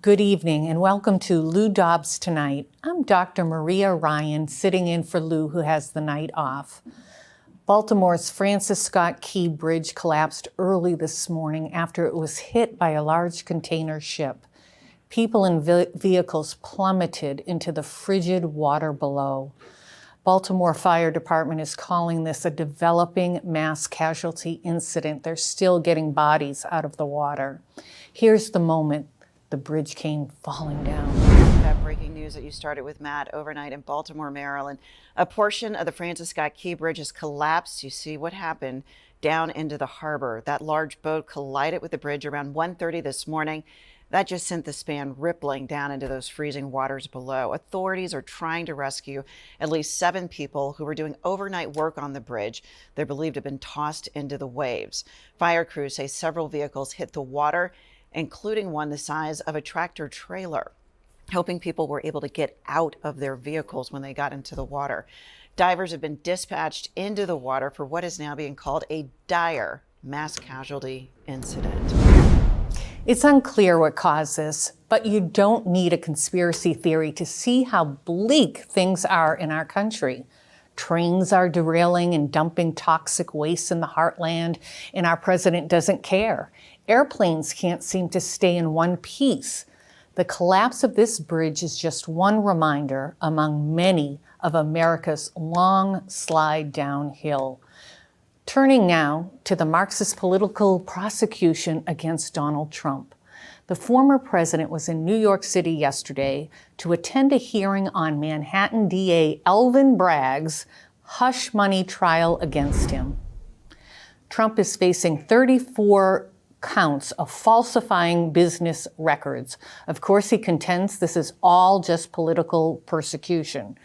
Good evening and welcome to Lou Dobbs Tonight. I'm Dr. Maria Ryan, sitting in for Lou, who has the night off. Baltimore's Francis Scott Key Bridge collapsed early this morning after it was hit by a large container ship. People and vehicles plummeted into the frigid water below. Baltimore Fire Department is calling this a developing mass casualty incident. They're still getting bodies out of the water. Here's the moment the bridge came falling down. That breaking news that you started with, Matt, overnight in Baltimore, Maryland. A portion of the Francis Scott Key Bridge has collapsed. You see what happened down into the harbor. That large boat collided with the bridge around 1:30 this morning. That just sent the span rippling down into those freezing waters below. Authorities are trying to rescue at least 7 people who were doing overnight work on the bridge. They're believed to have been tossed into the waves. Fire crews say several vehicles hit the water, including one the size of a tractor trailer. Hoping people were able to get out of their vehicles when they got into the water. Divers have been dispatched into the water for what is now being called a dire mass casualty incident. It's unclear what caused this, but you don't need a conspiracy theory to see how bleak things are in our country. Trains are derailing and dumping toxic waste in the heartland, and our president doesn't care. Airplanes can't seem to stay in one piece. The collapse of this bridge is just one reminder among many of America's long slide downhill. Turning now to the Marxist political prosecution against Donald Trump. The former president was in New York City yesterday to attend a hearing on Manhattan DA Alvin Bragg's hush money trial against him. Trump is facing 34 counts of falsifying business records. Of course, he contends this is all just political persecution.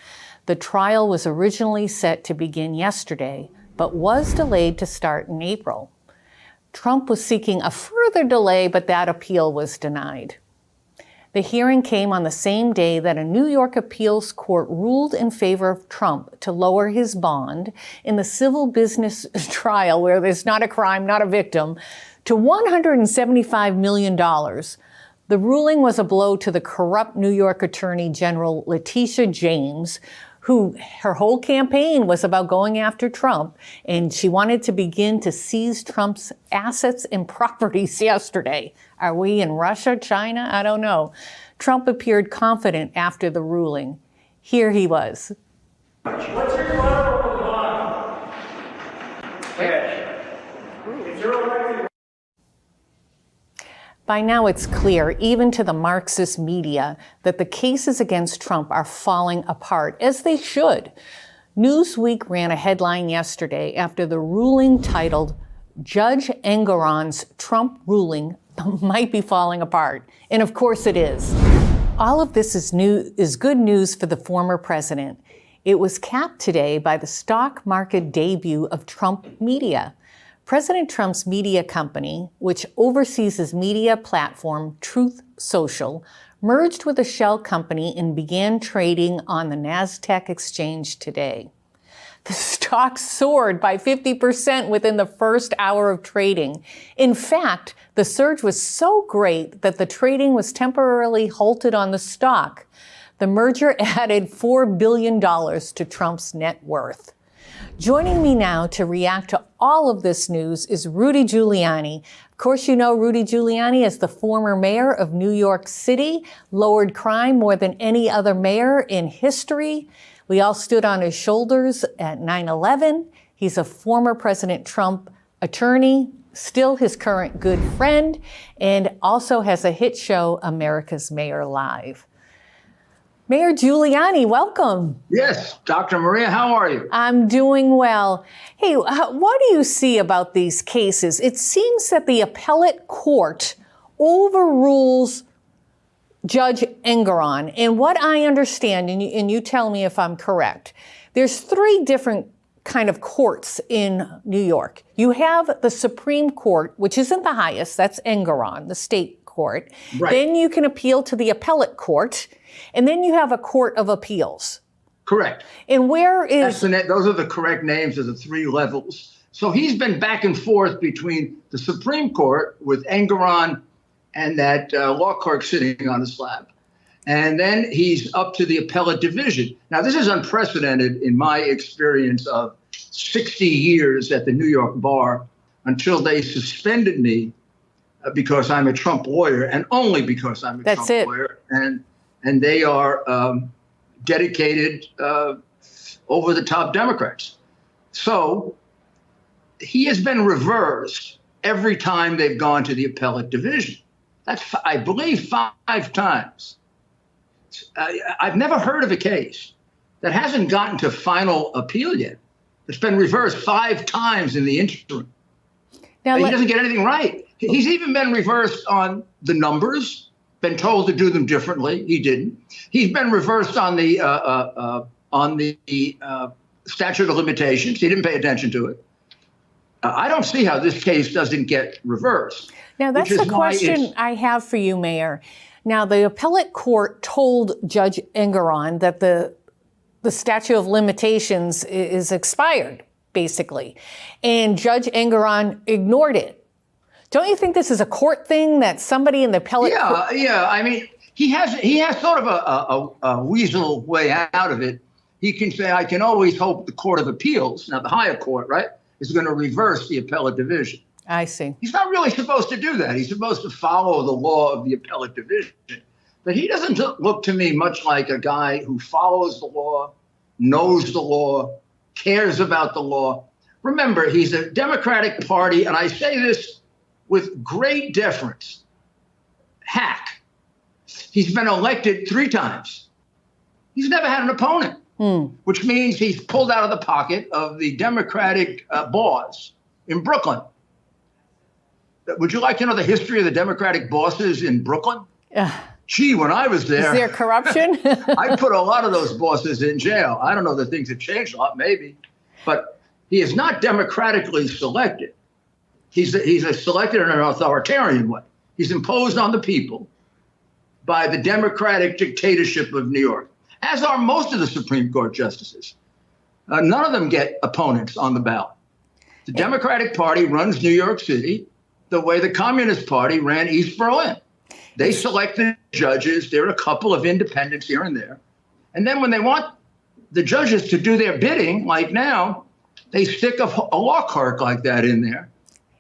The trial was originally set to begin yesterday, but was delayed to start in April. Trump was seeking a further delay, but that appeal was denied. The hearing came on the same day that a New York appeals court ruled in favor of Trump to lower his bond in the civil business trial, where there's not a crime, not a victim, to $175 million. The ruling was a blow to the corrupt New York Attorney General Letitia James, who her whole campaign was about going after Trump, and she wanted to begin to seize Trump's assets and properties yesterday. Are we in Russia, China? I don't know. Trump appeared confident after the ruling. Here he was. What's your collateral bond? Cash. Is there a right to... By now it's clear, even to the Marxist media, that the cases against Trump are falling apart, as they should. Newsweek ran a headline yesterday after the ruling titled, "Judge Engoron's Trump ruling might be falling apart." And of course it is. All of this is good news for the former president. It was capped today by the stock market debut of Trump Media. President Trump's media company, which oversees his media platform, Truth Social, merged with a shell company and began trading on the NASDAQ exchange today. The stock soared by 50% within the first hour of trading. In fact, the surge was so great that the trading was temporarily halted on the stock. The merger added $4 billion to Trump's net worth. Joining me now to react to all of this news is Rudy Giuliani. Of course, you know Rudy Giuliani as the former mayor of New York City, lowered crime more than any other mayor in history. We all stood on his shoulders at 9/11. He's a former President Trump attorney, still his current good friend, and also has a hit show, America's Mayor Live. Mayor Giuliani, welcome. Yes, Dr. Maria, how are you? I'm doing well. Hey, what do you see about these cases? It seems that the appellate court overrules Judge Engoron. And what I understand, and you tell me if I'm correct, there's 3 different kind of courts in New York. You have the Supreme Court, which isn't the highest, that's Engoron, the state court. Right. Then you can appeal to the appellate court, and then you have a court of appeals. Correct. And where is... Those are the correct names of the 3 levels. So he's been back and forth between the Supreme Court with Engoron and that law clerk sitting on his lap. And then he's up to the appellate division. Now, this is unprecedented in my experience of 60 years at the New York bar until they suspended me because I'm a Trump lawyer, and only because I'm a Trump lawyer. And they are dedicated, over-the-top Democrats. So he has been reversed every time they've gone to the appellate division. That's, I believe, 5 times. I've never heard of a case that hasn't gotten to final appeal yet. It's been reversed 5 times in the interim. Now, he doesn't get anything right. He's even been reversed on the numbers, been told to do them differently. He didn't. He's been reversed on the statute of limitations. He didn't pay attention to it. I don't see how this case doesn't get reversed. Now, that's the question I have for you, Mayor. Now, the appellate court told Judge Engeron that the statute of limitations is expired, basically. And Judge Engeron ignored it. Don't you think this is a court thing that somebody in the appellate court? Yeah. I mean, he has sort of a weasel way out of it. He can say, I can always hope the Court of Appeals, now the higher court, right, is going to reverse the appellate division. I see. He's not really supposed to do that. He's supposed to follow the law of the appellate division. But he doesn't look to me much like a guy who follows the law, knows the law, cares about the law. Remember, he's a Democratic Party, and I say this with great deference, hack. He's been elected 3 times. He's never had an opponent, which means he's pulled out of the pocket of the Democratic boss in Brooklyn. Would you like to know the history of the Democratic bosses in Brooklyn? Gee, when I was there. Is there corruption? I put a lot of those bosses in jail. I don't know that things have changed a lot, maybe. But he is not democratically selected. He's selected in an authoritarian way. He's imposed on the people by the Democratic dictatorship of New York, as are most of the Supreme Court justices. None of them get opponents on the ballot. The Democratic Party runs New York City the way the Communist Party ran East Berlin. They select the judges. There are a couple of independents here and there. And then when they want the judges to do their bidding, like now, they stick a law clerk like that in there.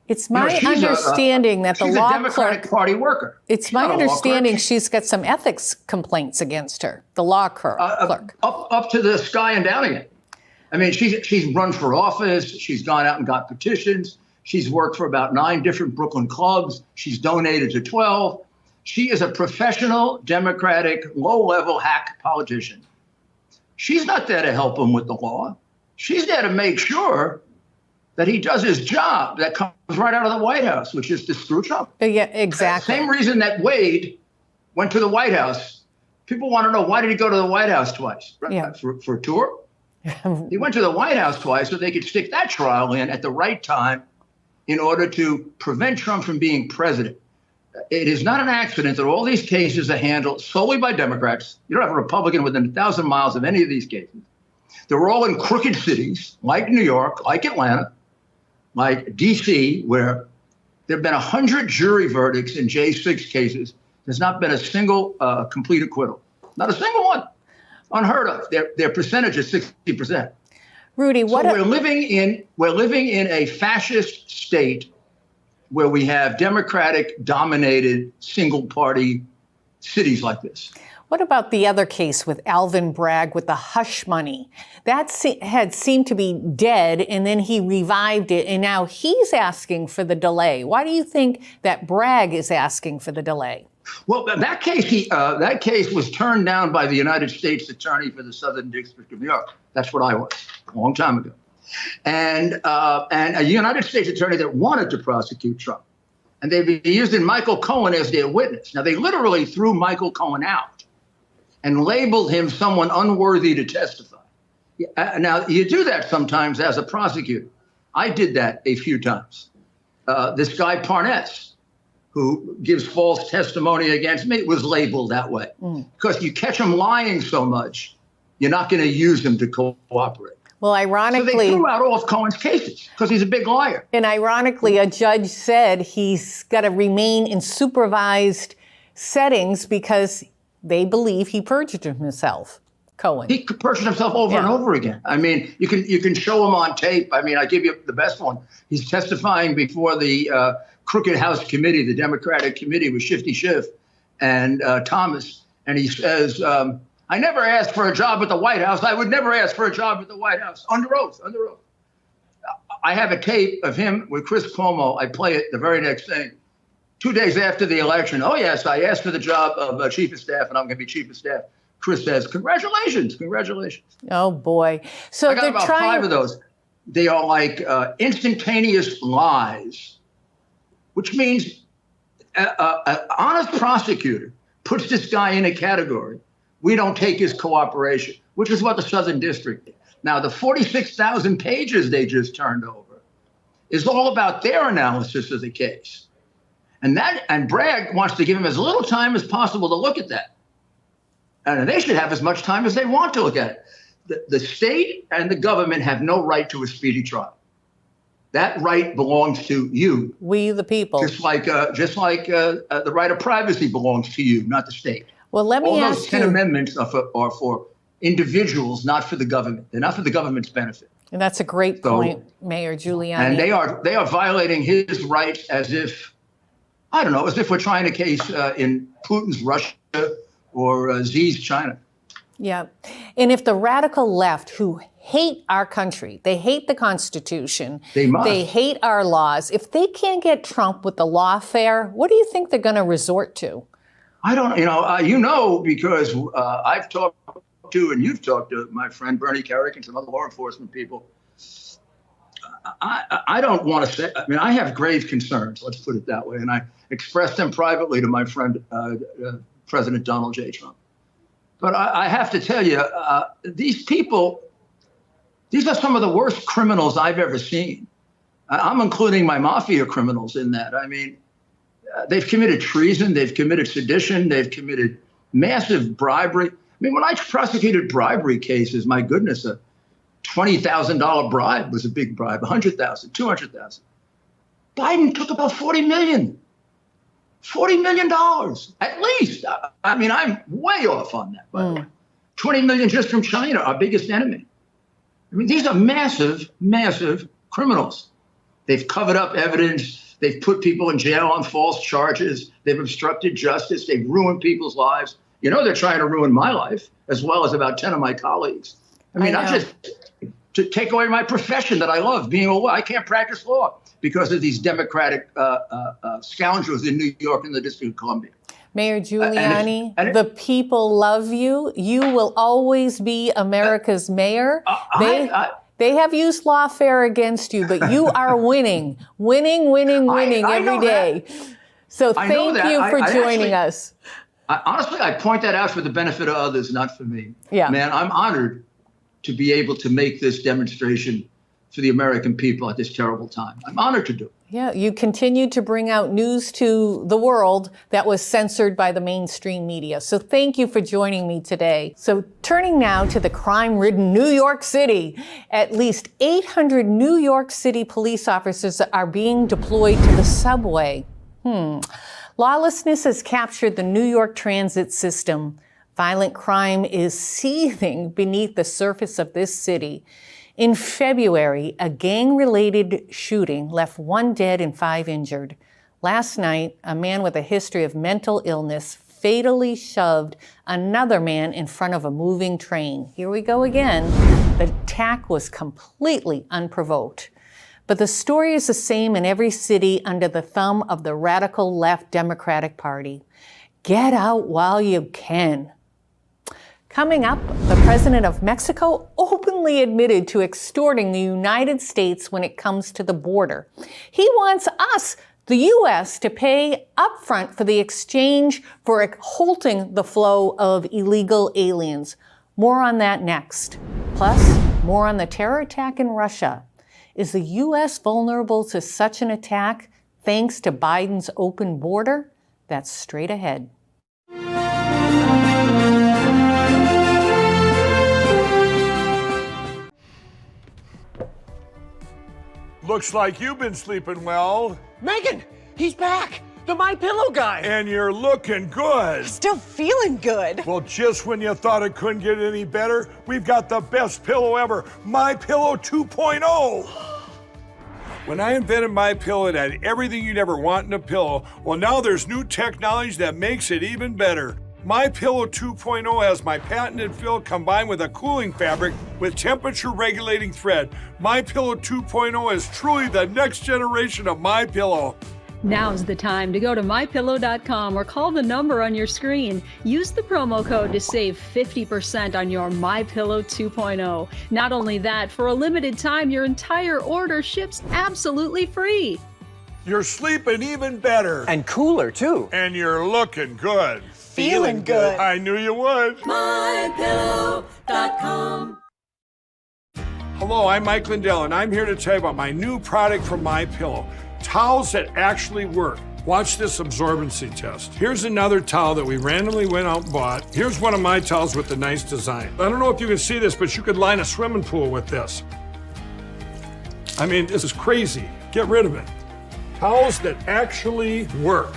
It's my understanding that the law clerk... She's a Democratic Party worker. It's my understanding she's got some ethics complaints against her, the law clerk. Up to the sky and down again. I mean, she's run for office. She's gone out and got petitions. She's worked for about 9 different Brooklyn clubs. She's donated to 12. She is a professional, Democratic, low-level hack politician. She's not there to help him with the law. She's there to make sure that he does his job that comes right out of the White House, which is to screw Trump. Yeah, exactly. Same reason that Wade went to the White House. People want to know, why did he go to the White House twice? Yeah. For a tour? He went to the White House twice so they could stick that trial in at the right time in order to prevent Trump from being president. It is not an accident that all these cases are handled solely by Democrats. You don't have a Republican within 1,000 miles of any of these cases. They're all in crooked cities like New York, like Atlanta, like D.C., where there have been 100 jury verdicts in J6 cases. There's not been a single complete acquittal. Not a single one. Unheard of. Their percentage is 60%. Rudy, we're living in a fascist state where we have Democratic-dominated single-party cities like this. What about the other case with Alvin Bragg with the hush money? That had seemed to be dead, and then he revived it, and now he's asking for the delay. Why do you think that Bragg is asking for the delay? Well, that case was turned down by the United States Attorney for the Southern District of New York. That's what I was a long time ago. And a United States attorney that wanted to prosecute Trump. And they used Michael Cohen as their witness. Now, they literally threw Michael Cohen out and labeled him someone unworthy to testify. Now, you do that sometimes as a prosecutor. I did that a few times. This guy Parness, who gives false testimony against me, was labeled that way. Because you catch him lying so much, you're not going to use him to cooperate. Well, So they ironically, threw out all of Cohen's cases because he's a big liar. a judge said he's got to remain in supervised settings because they believe he perjured himself, Cohen. He perjured himself over and over again. I mean, you can show him on tape. I mean, I give you the best one. He's testifying before the Crooked House Committee, the Democratic Committee with Shifty Schiff and Thomas, and he says, I never asked for a job at the White House. I would never ask for a job at the White House. Under oath, under oath. I have a tape of him with Chris Cuomo. I play it the very next thing. 2 days after the election, oh, yes, I asked for the job of chief of staff, and I'm going to be chief of staff. Chris says, congratulations, congratulations. Oh, boy. So I got about 5 of those. They are like instantaneous lies, which means an honest prosecutor puts this guy in a category. We don't take his cooperation, which is what the Southern District did. Now, the 46,000 pages they just turned over is all about their analysis of the case. And Bragg wants to give him as little time as possible to look at that. And they should have as much time as they want to look at it. The state and the government have no right to a speedy trial. That right belongs to you. We, the people. Just like the right of privacy belongs to you, not the state. Well, let me All ask those 10 you. amendments are for individuals, not for the government. They're not for the government's benefit. And that's a great point, Mayor Giuliani. And they are violating his rights as if, I don't know, as if we're trying a case in Putin's Russia or Xi's China. Yeah. And if the radical left, who hate our country, they hate the Constitution, they hate our laws, if they can't get Trump with the lawfare, what do you think they're going to resort to? I don't, because I've talked to, and you've talked to my friend Bernie Kerik and some other law enforcement people. I don't want to say, I mean, I have grave concerns, let's put it that way. And I expressed them privately to my friend, President Donald J. Trump. But I have to tell you, these people, these are some of the worst criminals I've ever seen. I'm including my mafia criminals in that. I mean, they've committed treason, they've committed sedition, they've committed massive bribery. I mean, when I prosecuted bribery cases, my goodness, a $20,000 bribe was a big bribe, $100,000, $200,000. Biden took about $40 million at least. I mean, I'm way off on that, by the way. 20 million just from China, our biggest enemy. I mean, these are massive, massive criminals. They've covered up evidence. They've put people in jail on false charges. They've obstructed justice. They've ruined people's lives. You know, they're trying to ruin my life, as well as about 10 of my colleagues. I mean, I just to take away my profession that I love, being a lawyer. I can't practice law because of these Democratic scoundrels in New York and the District of Columbia. Mayor Giuliani, the people love you. You will always be America's mayor. They have used lawfare against you, but you are winning every day. So thank you for joining us. Honestly, I point that out for the benefit of others, not for me. Yeah. Man, I'm honored to be able to make this demonstration for the American people at this terrible time. I'm honored to do it. Yeah, you continue to bring out news to the world that was censored by the mainstream media. So thank you for joining me today. So turning now to the crime-ridden New York City. At least 800 New York City police officers are being deployed to the subway. Lawlessness has captured the New York transit system. Violent crime is seething beneath the surface of this city. In February, a gang-related shooting left 1 dead and 5 injured. Last night, a man with a history of mental illness fatally shoved another man in front of a moving train. Here we go again. The attack was completely unprovoked. But the story is the same in every city under the thumb of the radical left Democratic Party. Get out while you can. Coming up, the president of Mexico openly admitted to extorting the United States when it comes to the border. He wants us, the U.S., to pay upfront for the exchange for halting the flow of illegal aliens. More on that next. Plus, more on the terror attack in Russia. Is the U.S. vulnerable to such an attack thanks to Biden's open border? That's straight ahead. Looks like you've been sleeping well. Megan, he's back. The My Pillow guy. And you're looking good. Still feeling good. Well, just when you thought it couldn't get any better, we've got the best pillow ever, My Pillow 2.0. When I invented My Pillow, it had everything you'd ever want in a pillow. Well, now there's new technology that makes it even better. My Pillow 2.0 has my patented fill combined with a cooling fabric with temperature regulating thread. My Pillow 2.0 is truly the next generation of My Pillow. Now's the time to go to mypillow.com or call the number on your screen. Use the promo code to save 50% on your My Pillow 2.0. Not only that, for a limited time, your entire order ships absolutely free. You're sleeping even better. And cooler, too. And you're looking good. Feeling good. I knew you would. mypillow.com. Hello, I'm Mike Lindell, and I'm here to tell you about my new product from My Pillow. Towels that actually work. Watch this absorbency test. Here's another towel that we randomly went out and bought. Here's one of my towels with the nice design. I don't know if you can see this, but you could line a swimming pool with this. I mean, this is crazy. Get rid of it. Towels that actually work.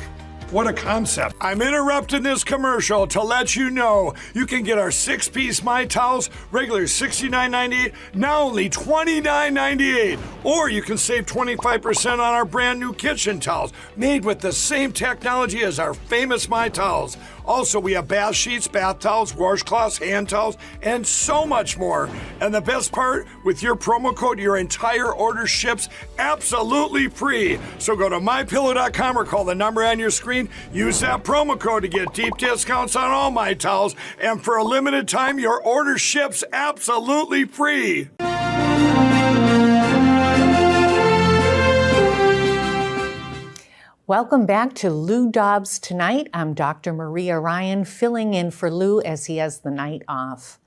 What a concept. I'm interrupting this commercial to let you know you can get our 6-piece My Towels, regular $69.98, now only $29.98. Or you can save 25% on our brand new kitchen towels, made with the same technology as our famous My Towels. Also, we have bath sheets, bath towels, washcloths, hand towels, and so much more. And the best part, with your promo code, your entire order ships absolutely free. So go to mypillow.com or call the number on your screen. Use that promo code to get deep discounts on all My Towels. And for a limited time, your order ships absolutely free. Welcome back to Lou Dobbs Tonight. I'm Dr. Maria Ryan, filling in for Lou as he has the night off.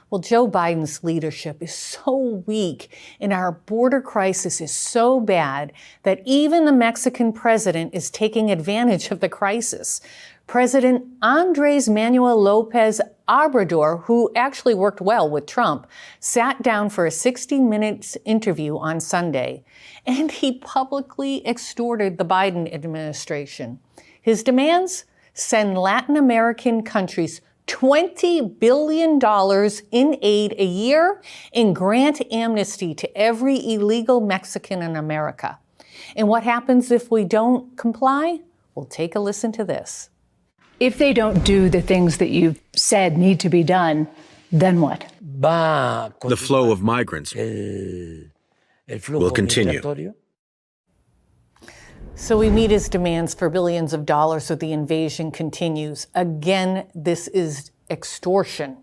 Well, Joe Biden's leadership is so weak and our border crisis is so bad that even the Mexican president is taking advantage of the crisis. President Andres Manuel Lopez Obrador, who actually worked well with Trump, sat down for a 60-minute interview on Sunday, and he publicly extorted the Biden administration. His demands? Send Latin American countries $20 billion in aid a year and grant amnesty to every illegal Mexican in America. And what happens if we don't comply? Well, take a listen to this. If they don't do the things that you've said need to be done, then what? The flow of migrants will continue. So we meet his demands for billions of dollars so the invasion continues. Again, this is extortion.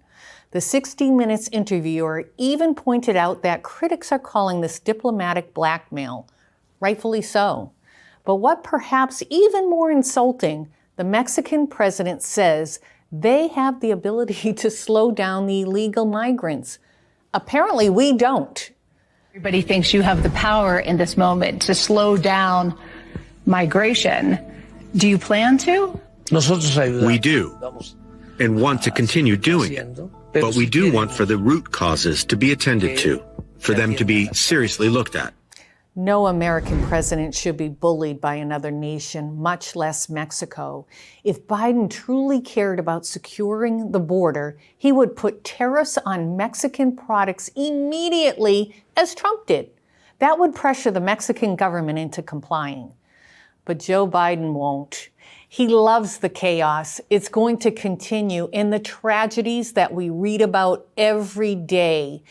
The 60 Minutes interviewer even pointed out that critics are calling this diplomatic blackmail, rightfully so. But what perhaps even more insulting, the Mexican president says they have the ability to slow down the illegal migrants. Apparently we don't. Everybody thinks you have the power in this moment to slow down migration. Do you plan to? We do, and want to continue doing it. But we do want for the root causes to be attended to, for them to be seriously looked at. No American president should be bullied by another nation, much less Mexico. If Biden truly cared about securing the border, he would put tariffs on Mexican products immediately, as Trump did. That would pressure the Mexican government into complying. But Joe Biden won't. He loves the chaos. It's going to continue, and the tragedies that we read about every day.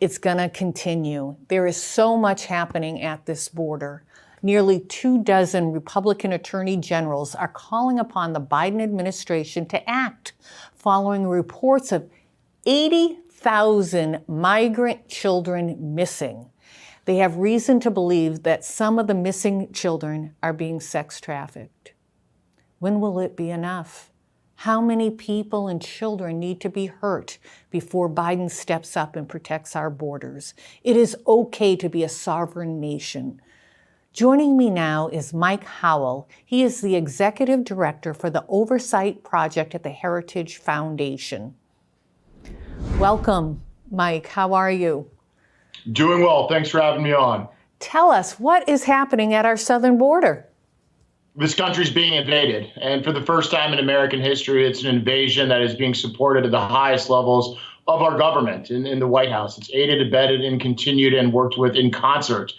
It's going to continue. There is so much happening at this border. Nearly 24 Republican attorney generals are calling upon the Biden administration to act following reports of 80,000 migrant children missing. They have reason to believe that some of the missing children are being sex trafficked. When will it be enough? How many people and children need to be hurt before Biden steps up and protects our borders? It is okay to be a sovereign nation. Joining me now is Mike Howell. He is the executive director for the Oversight Project at the Heritage Foundation. Welcome, Mike. How are you? Doing well. Thanks for having me on. Tell us what is happening at our southern border. This country's being invaded. And for the first time in American history, it's an invasion that is being supported at the highest levels of our government in the White House. It's aided, abetted, and continued and worked with in concert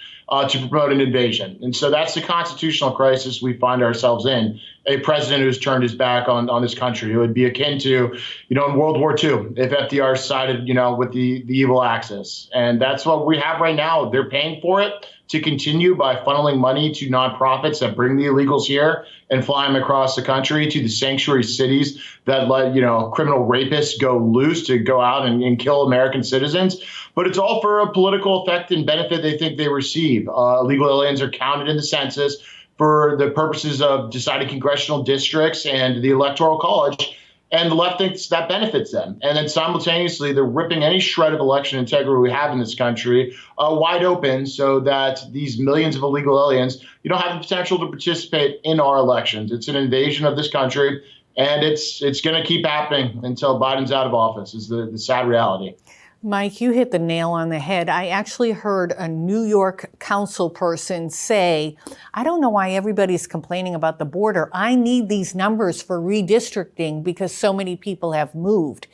to promote an invasion. And so that's the constitutional crisis we find ourselves in. A president who's turned his back on this country. It would be akin to, in World War II, if FDR sided, with the evil Axis. And that's what we have right now. They're paying for it to continue by funneling money to nonprofits that bring the illegals here and fly them across the country to the sanctuary cities that let, criminal rapists go loose to go out and kill American citizens. But it's all for a political effect and benefit they think they receive. Illegal aliens are counted in the census for the purposes of deciding congressional districts and the Electoral College. And the left thinks that benefits them. And then simultaneously, they're ripping any shred of election integrity we have in this country wide open so that these millions of illegal aliens, have the potential to participate in our elections. It's an invasion of this country, and it's going to keep happening until Biden's out of office, is the sad reality. Mike, you hit the nail on the head. I actually heard a New York council person say, I don't know why everybody's complaining about the border. I need these numbers for redistricting because so many people have moved.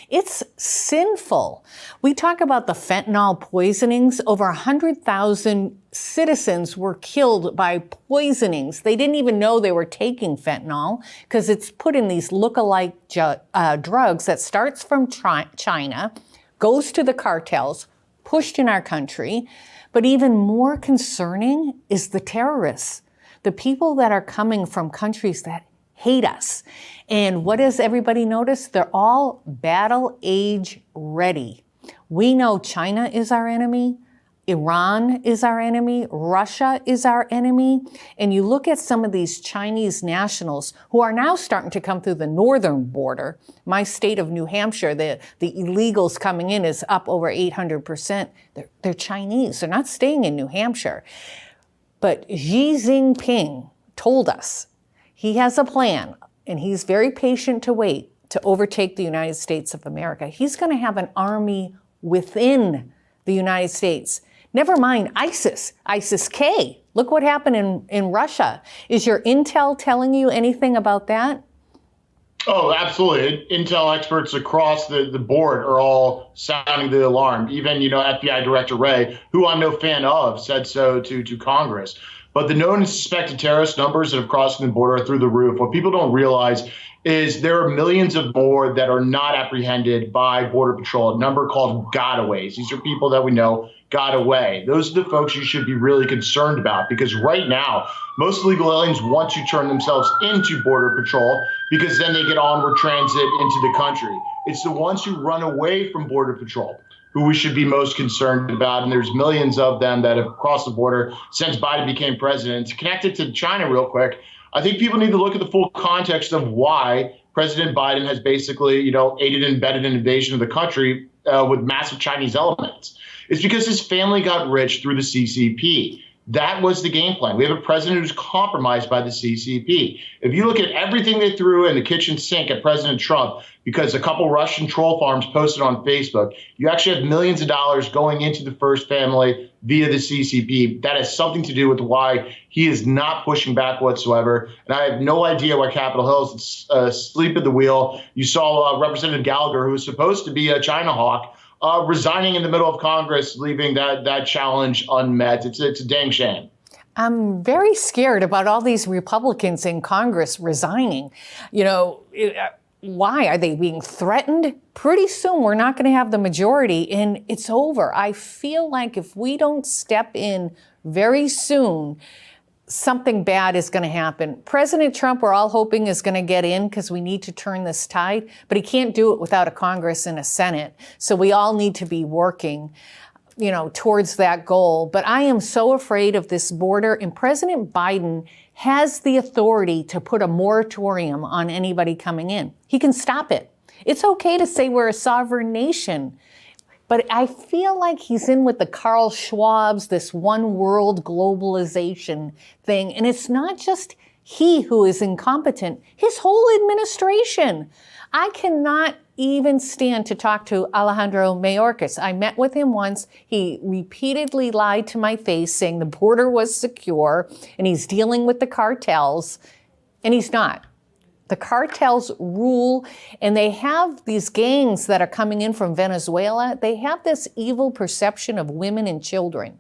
It's sinful. We talk about the fentanyl poisonings. Over 100,000 citizens were killed by poisonings. They didn't even know they were taking fentanyl because it's put in these look-alike drugs that starts from China, goes to the cartels, pushed in our country. But even more concerning is the terrorists, the people that are coming from countries that hate us. And what does everybody notice? They're all battle age ready. We know China is our enemy. Iran is our enemy. Russia is our enemy. And you look at some of these Chinese nationals who are now starting to come through the northern border. My state of New Hampshire, the illegals coming in is up over 800%. They're Chinese. They're not staying in New Hampshire. But Xi Jinping told us he has a plan, and he's very patient to wait to overtake the United States of America. He's going to have an army within the United States. Never mind ISIS-K. Look what happened in Russia. Is your intel telling you anything about that? Oh, absolutely. Intel experts across the board are all sounding the alarm. Even, FBI Director Wray, who I'm no fan of, said so to Congress. But the known and suspected terrorist numbers that have crossed the border are through the roof. What people don't realize is there are millions of more that are not apprehended by Border Patrol, a number called gotaways. These are people that we know got away. Those are the folks you should be really concerned about, because right now, most illegal aliens want to turn themselves into Border Patrol because then they get onward transit into the country. It's the ones who run away from Border Patrol who we should be most concerned about. And there's millions of them that have crossed the border since Biden became president. To connect it to China real quick, I think people need to look at the full context of why President Biden has basically, aided and abetted an invasion of the country with massive Chinese elements. It's because his family got rich through the CCP. That was the game plan. We have a president who's compromised by the CCP. If you look at everything they threw in the kitchen sink at President Trump because a couple Russian troll farms posted on Facebook, you actually have millions of dollars going into the first family via the CCP. That has something to do with why he is not pushing back whatsoever. And I have no idea why Capitol Hill is asleep at the wheel. You saw Representative Gallagher, who was supposed to be a China hawk, resigning in the middle of Congress, leaving that challenge unmet. It's a dang shame. I'm very scared about all these Republicans in Congress resigning. Why? Are they being threatened? Pretty soon we're not going to have the majority and it's over. I feel like if we don't step in very soon, something bad is going to happen. President Trump, we're all hoping, is going to get in because we need to turn this tide, but he can't do it without a Congress and a Senate. So we all need to be working, towards that goal. But I am so afraid of this border, and President Biden has the authority to put a moratorium on anybody coming in. He can stop it. It's okay to say we're a sovereign nation. But I feel like he's in with the Carl Schwabs, this one world globalization thing. And it's not just he who is incompetent, his whole administration. I cannot even stand to talk to Alejandro Mayorkas. I met with him once. He repeatedly lied to my face saying the border was secure and he's dealing with the cartels, and he's not. The cartels rule, and they have these gangs that are coming in from Venezuela. They have this evil perception of women and children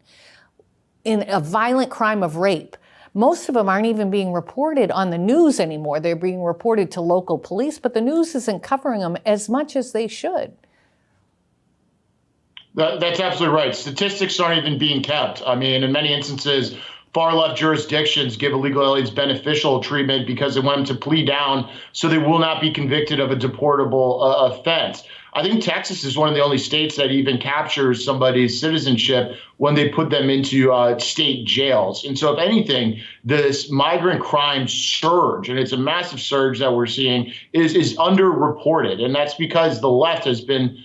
in a violent crime of rape. Most of them aren't even being reported on the news anymore. They're being reported to local police, but the news isn't covering them as much as they should. That's absolutely right. Statistics aren't even being kept. I mean, in many instances, far-left jurisdictions give illegal aliens beneficial treatment because they want them to plea down so they will not be convicted of a deportable offense. I think Texas is one of the only states that even captures somebody's citizenship when they put them into state jails. And so if anything, this migrant crime surge, and it's a massive surge that we're seeing, is underreported. And that's because the left has been,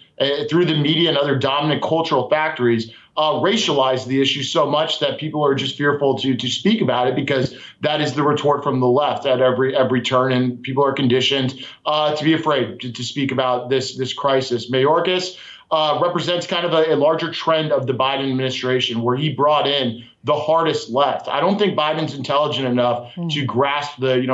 through the media and other dominant cultural factories, racialized the issue so much that people are just fearful to speak about it, because that is the retort from the left at every turn, and people are conditioned to be afraid to speak about this crisis. Mayorkas represents kind of a larger trend of the Biden administration, where he brought in the hardest left. I don't think Biden's intelligent enough to grasp the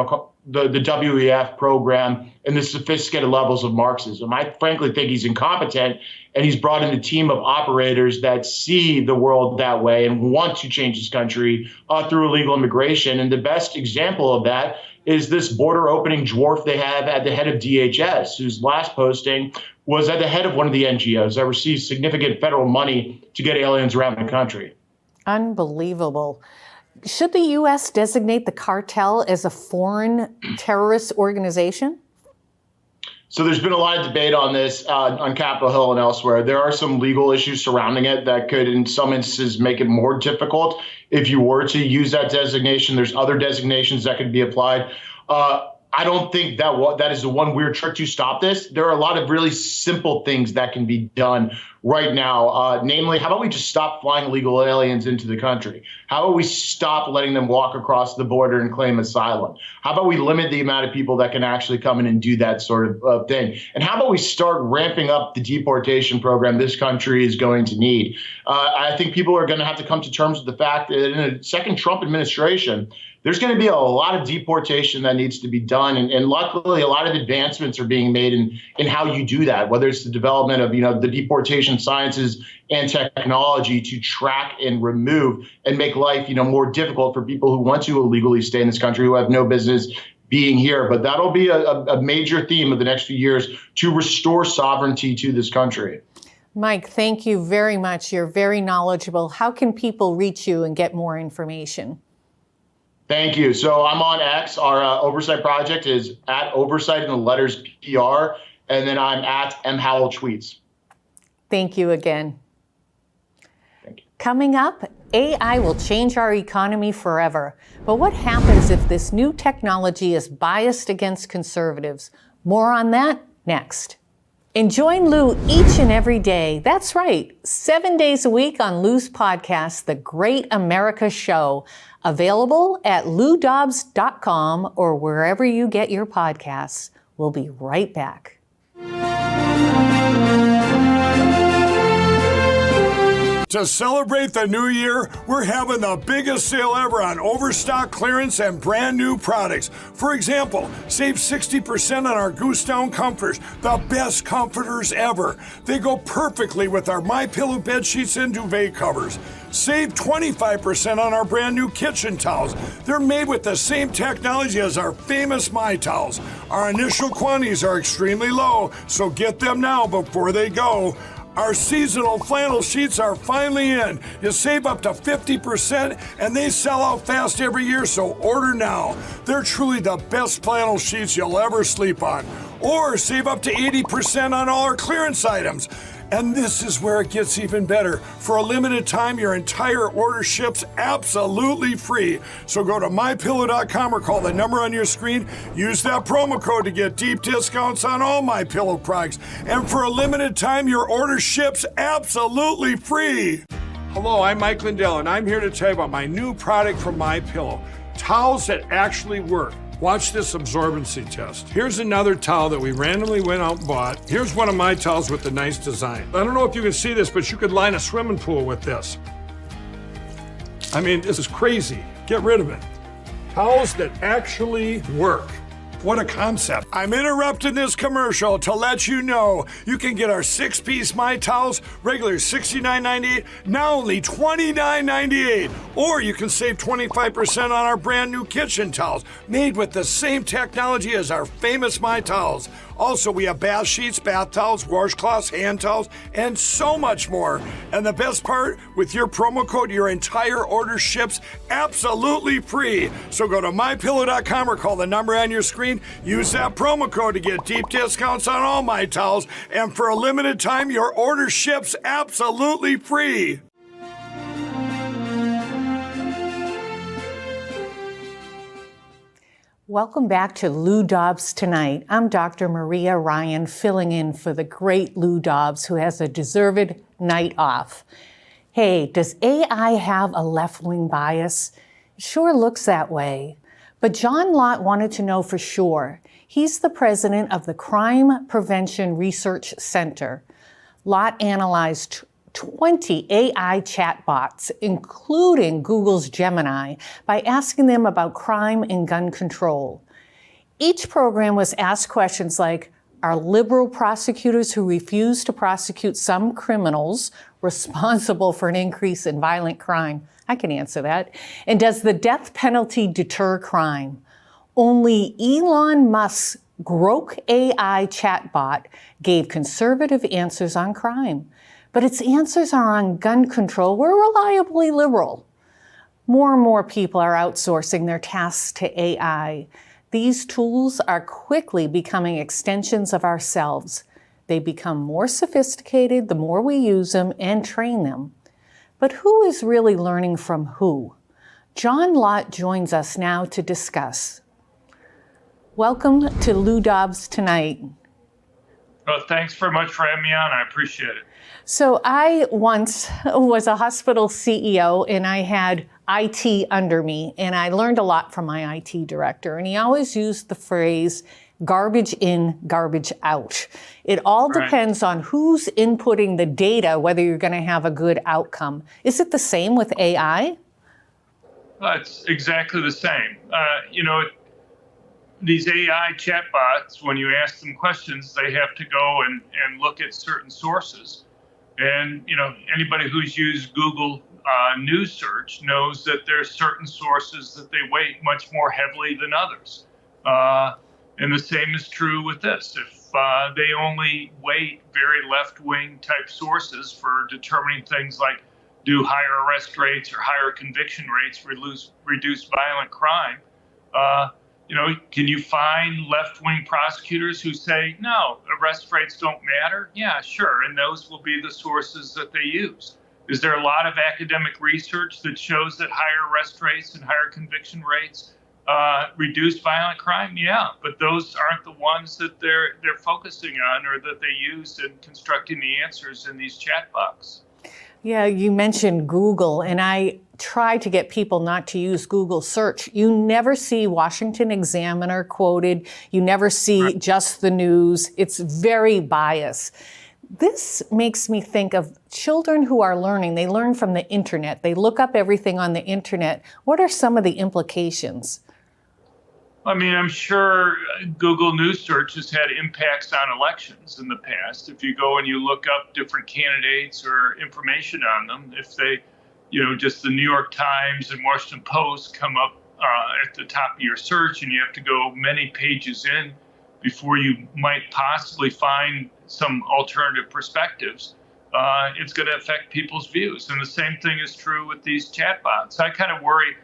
WEF program and the sophisticated levels of Marxism. I frankly think he's incompetent, and he's brought in a team of operators that see the world that way and want to change this country through illegal immigration. And the best example of that is this border opening dwarf they have at the head of DHS, whose last posting was at the head of one of the NGOs that receives significant federal money to get aliens around the country. Unbelievable. Should the U.S. designate the cartel as a foreign terrorist organization? So there's been a lot of debate on this on Capitol Hill and elsewhere. There are some legal issues surrounding it that could, in some instances, make it more difficult if you were to use that designation. There's other designations that could be applied. I don't think that is the one weird trick to stop this. There are a lot of really simple things that can be done right now. Namely, how about we just stop flying illegal aliens into the country? How about we stop letting them walk across the border and claim asylum? How about we limit the amount of people that can actually come in and do that sort of thing? And how about we start ramping up the deportation program this country is going to need? I think people are going to have to come to terms with the fact that in a second Trump administration, there's going to be a lot of deportation that needs to be done. And luckily, a lot of advancements are being made in how you do that, whether it's the development of, the deportation sciences and technology to track and remove and make life, more difficult for people who want to illegally stay in this country, who have no business being here. But that'll be a major theme of the next few years to restore sovereignty to this country. Mike, thank you very much. You're very knowledgeable. How can people reach you and get more information? Thank you. So I'm on X. Our oversight project is at oversight in the letters PR, and then I'm at M. Howell Tweets. Thank you again. Thank you. Coming up, AI will change our economy forever. But what happens if this new technology is biased against conservatives? More on that next. And join Lou each and every day. That's right, 7 days a week on Lou's podcast, The Great America Show. Available at loudobbs.com or wherever you get your podcasts. We'll be right back. To celebrate the new year, we're having the biggest sale ever on overstock clearance and brand new products. For example, save 60% on our Goose Down comforters, the best comforters ever. They go perfectly with our MyPillow bed sheets and duvet covers. Save 25% on our brand new kitchen towels. They're made with the same technology as our famous My Towels. Our initial quantities are extremely low, so get them now before they go. Our seasonal flannel sheets are finally in. You save up to 50% and they sell out fast every year, so order now. They're truly the best flannel sheets you'll ever sleep on. Or save up to 80% on all our clearance items. And this is where it gets even better. For a limited time, your entire order ships absolutely free. So go to MyPillow.com or call the number on your screen. Use that promo code to get deep discounts on all MyPillow products. And for a limited time, your order ships absolutely free. Hello, I'm Mike Lindell, and I'm here to tell you about my new product from MyPillow. Towels that actually work. Watch this absorbency test. Here's another towel that we randomly went out and bought. Here's one of my towels with the nice design. I don't know if you can see this, but you could line a swimming pool with this. I mean, this is crazy. Get rid of it. Towels that actually work. What a concept. I'm interrupting this commercial to let you know you can get our 6-piece My Towels, regular $69.98, now only $29.98. Or you can save 25% on our brand new kitchen towels, made with the same technology as our famous My Towels. Also, we have bath sheets, bath towels, washcloths, hand towels, and so much more. And the best part, with your promo code, your entire order ships absolutely free. So go to mypillow.com or call the number on your screen. Use that promo code to get deep discounts on all My Towels. And for a limited time, your order ships absolutely free. Welcome back to Lou Dobbs Tonight. I'm Dr. Maria Ryan, filling in for the great Lou Dobbs, who has a deserved night off. Hey, does AI have a left-wing bias? It sure looks that way. But John Lott wanted to know for sure. He's the president of the Crime Prevention Research Center. Lott analyzed 20 AI chatbots, including Google's Gemini, by asking them about crime and gun control. Each program was asked questions like, are liberal prosecutors who refuse to prosecute some criminals responsible for an increase in violent crime? I can answer that. And does the death penalty deter crime? Only Elon Musk's Grok AI chatbot gave conservative answers on crime. But its answers are on gun control were reliably liberal. More and more people are outsourcing their tasks to AI. These tools are quickly becoming extensions of ourselves. They become more sophisticated the more we use them and train them. But who is really learning from who? John Lott joins us now to discuss. Welcome to Lou Dobbs Tonight. Well, thanks very much for having me on. I appreciate it. So I once was a hospital CEO and I had IT under me, and I learned a lot from my IT director. And he always used the phrase, garbage in, garbage out. It all depends on who's inputting the data, whether you're going to have a good outcome. Is it the same with AI? It's exactly the same. These AI chatbots, when you ask them questions, they have to go and look at certain sources. And, anybody who's used Google News Search knows that there's certain sources that they weight much more heavily than others. And the same is true with this. If they only weight very left-wing type sources for determining things like do higher arrest rates or higher conviction rates reduce violent crime, can you find left-wing prosecutors who say, no, arrest rates don't matter? Yeah, sure. And those will be the sources that they use. Is there a lot of academic research that shows that higher arrest rates and higher conviction rates reduce violent crime? Yeah, but those aren't the ones that they're focusing on or that they use in constructing the answers in these chatbots. Yeah, you mentioned Google, and I try to get people not to use Google search. You never see Washington Examiner quoted. You never see Just the News. It's very biased. This makes me think of children who are learning. They learn from the internet. They look up everything on the internet. What are some of the implications? I mean, I'm sure Google News Search has had impacts on elections in the past. If you go and you look up different candidates or information on them, if they, just the New York Times and Washington Post come up at the top of your search and you have to go many pages in before you might possibly find some alternative perspectives, it's going to affect people's views. And the same thing is true with these chatbots. I kind of worry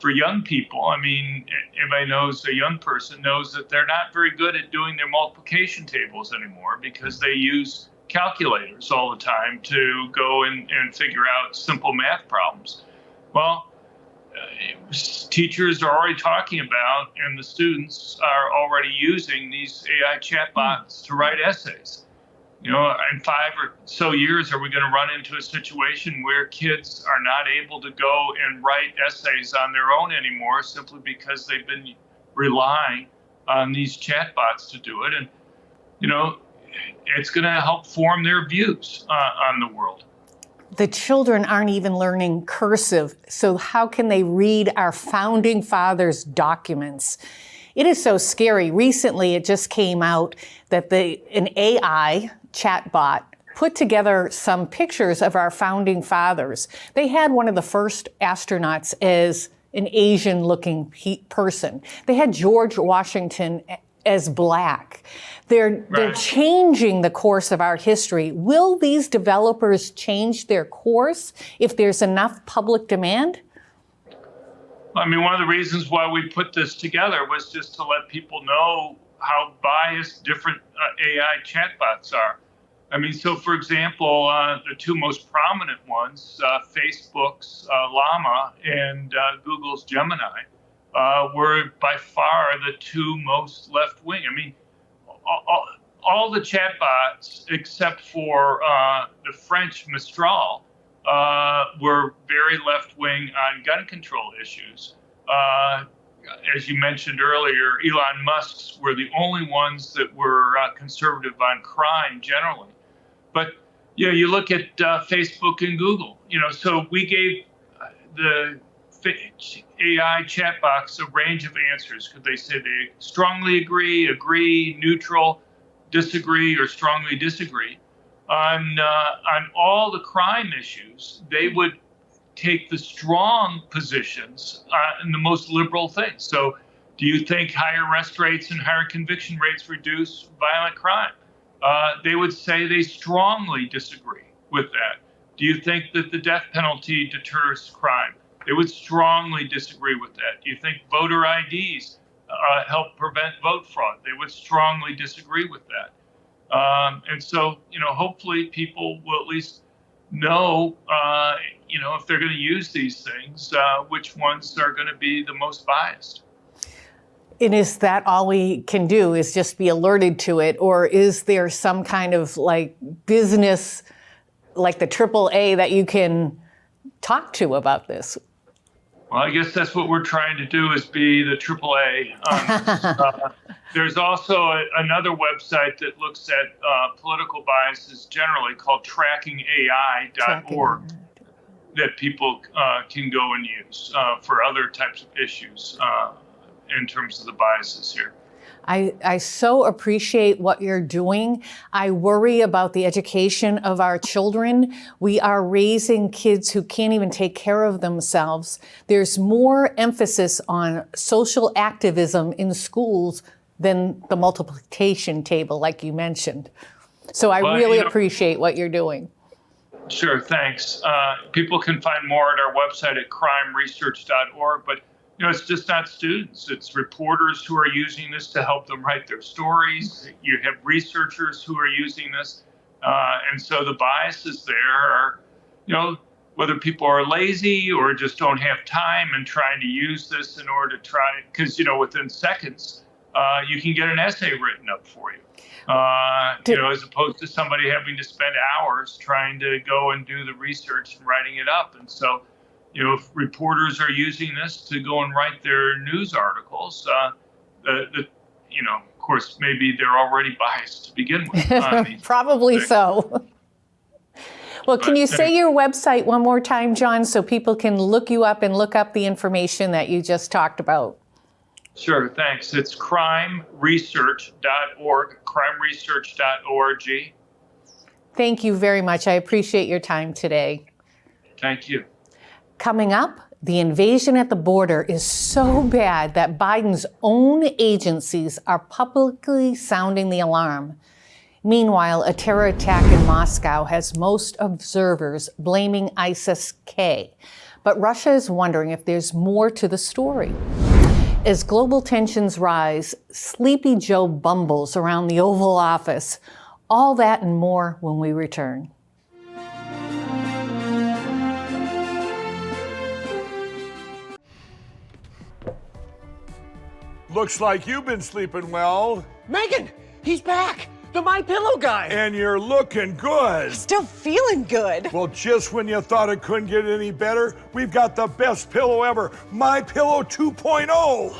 for young people. I mean, anybody knows, a young person knows that they're not very good at doing their multiplication tables anymore because they use calculators all the time to go and figure out simple math problems. Well, teachers are already talking about, and the students are already using these AI chatbots to write essays. In 5 or so years, are we going to run into a situation where kids are not able to go and write essays on their own anymore simply because they've been relying on these chatbots to do it. And, it's going to help form their views on the world. The children aren't even learning cursive, so how can they read our founding fathers' documents? It is so scary. Recently, it just came out that an AI chatbot put together some pictures of our founding fathers. They had one of the first astronauts as an Asian-looking person. They had George Washington as black. They're changing the course of our history. Will these developers change their course if there's enough public demand? I mean, one of the reasons why we put this together was just to let people know how biased different AI chatbots are. I mean, so for example, the two most prominent ones, Facebook's Llama and Google's Gemini, were by far the two most left-wing. I mean, all the chatbots except for the French Mistral were very left-wing on gun control issues. As you mentioned earlier, Elon Musk's were the only ones that were conservative on crime generally. But you look at Facebook and Google. So we gave the AI chatbots a range of answers. Could they say they strongly agree, neutral, disagree, or strongly disagree? On all the crime issues, they would take the strong positions in the most liberal things. So do you think higher arrest rates and higher conviction rates reduce violent crime? They would say they strongly disagree with that. Do you think that the death penalty deters crime? They would strongly disagree with that. Do you think voter IDs help prevent vote fraud? They would strongly disagree with that. And so, hopefully people will at least know, if they're going to use these things, which ones are going to be the most biased. And is that all we can do, is just be alerted to it? Or is there some kind of business, like the AAA, that you can talk to about this? Well, I guess that's what we're trying to do, is be the AAA. There's also another website that looks at political biases generally, called trackingai.org, that people can go and use for other types of issues in terms of the biases here. I so appreciate what you're doing. I worry about the education of our children. We are raising kids who can't even take care of themselves. There's more emphasis on social activism in schools than the multiplication table, like you mentioned. So I really appreciate what you're doing. Sure, thanks. People can find more at our website at crimeresearch.org, but it's just not students. It's reporters who are using this to help them write their stories. You have researchers who are using this. And so the biases there are, whether people are lazy or just don't have time and trying to use this in order to try, because, within seconds, you can get an essay written up for you. As opposed to somebody having to spend hours trying to go and do the research and writing it up. And so, if reporters are using this to go and write their news articles, of course, maybe they're already biased to begin with. Probably so. Well, can you say your website one more time, John, so people can look you up and look up the information that you just talked about? Sure, thanks. It's crimeresearch.org, crimeresearch.org. Thank you very much. I appreciate your time today. Thank you. Coming up, the invasion at the border is so bad that Biden's own agencies are publicly sounding the alarm. Meanwhile, a terror attack in Moscow has most observers blaming ISIS-K. But Russia is wondering if there's more to the story. As global tensions rise, Sleepy Joe bumbles around the Oval Office. All that and more when we return. Looks like you've been sleeping well. Megan, he's back. The My Pillow guy. And you're looking good. Still feeling good. Well, just when you thought it couldn't get any better, we've got the best pillow ever, My Pillow 2.0.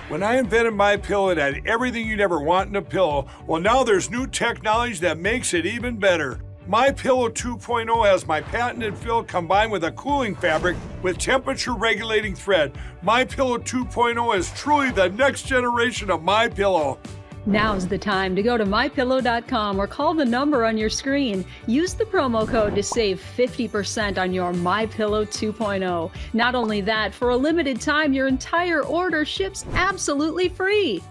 When I invented My Pillow, it had everything you'd ever want in a pillow. Well, now there's new technology that makes it even better. My Pillow 2.0 has my patented fill combined with a cooling fabric with temperature regulating thread. My Pillow 2.0 is truly the next generation of My Pillow. Now's the time to go to mypillow.com or call the number on your screen. Use the promo code to save 50% on your My Pillow 2.0. Not only that, for a limited time, your entire order ships absolutely free.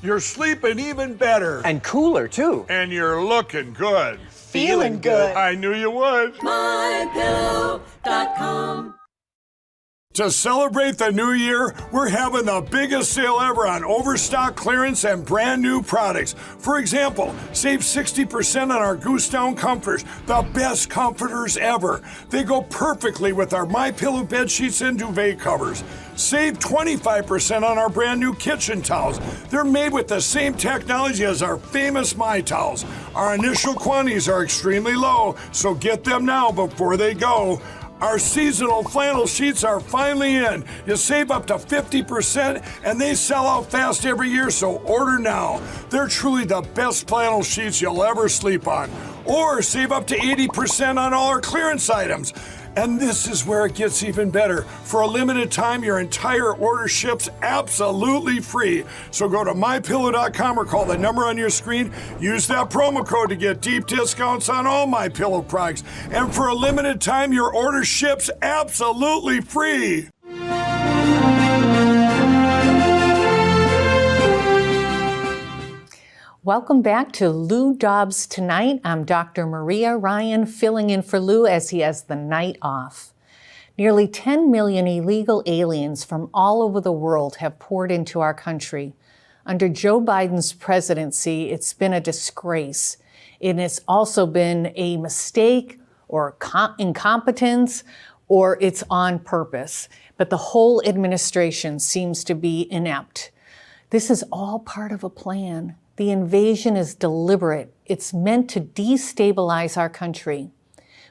You're sleeping even better. And cooler, too. And you're looking good. Feeling good. I knew you would. mypillow.com. To celebrate the new year, we're having the biggest sale ever on overstock clearance and brand new products. For example, save 60% on our Goose Down comforters, the best comforters ever. They go perfectly with our My Pillow bed sheets and duvet covers. Save 25% on our brand new kitchen towels. They're made with the same technology as our famous My Towels. Our initial quantities are extremely low, so get them now before they go. Our seasonal flannel sheets are finally in. You save up to 50% and they sell out fast every year, so order now. They're truly the best flannel sheets you'll ever sleep on. Or save up to 80% on all our clearance items. And this is where it gets even better. For a limited time, your entire order ships absolutely free. So go to mypillow.com or call the number on your screen. Use that promo code to get deep discounts on all My Pillow products. And for a limited time, your order ships absolutely free. Welcome back to Lou Dobbs Tonight. I'm Dr. Maria Ryan, filling in for Lou as he has the night off. Nearly 10 million illegal aliens from all over the world have poured into our country. Under Joe Biden's presidency, it's been a disgrace. It has also been a mistake or incompetence, or it's on purpose. But the whole administration seems to be inept. This is all part of a plan. The invasion is deliberate. It's meant to destabilize our country.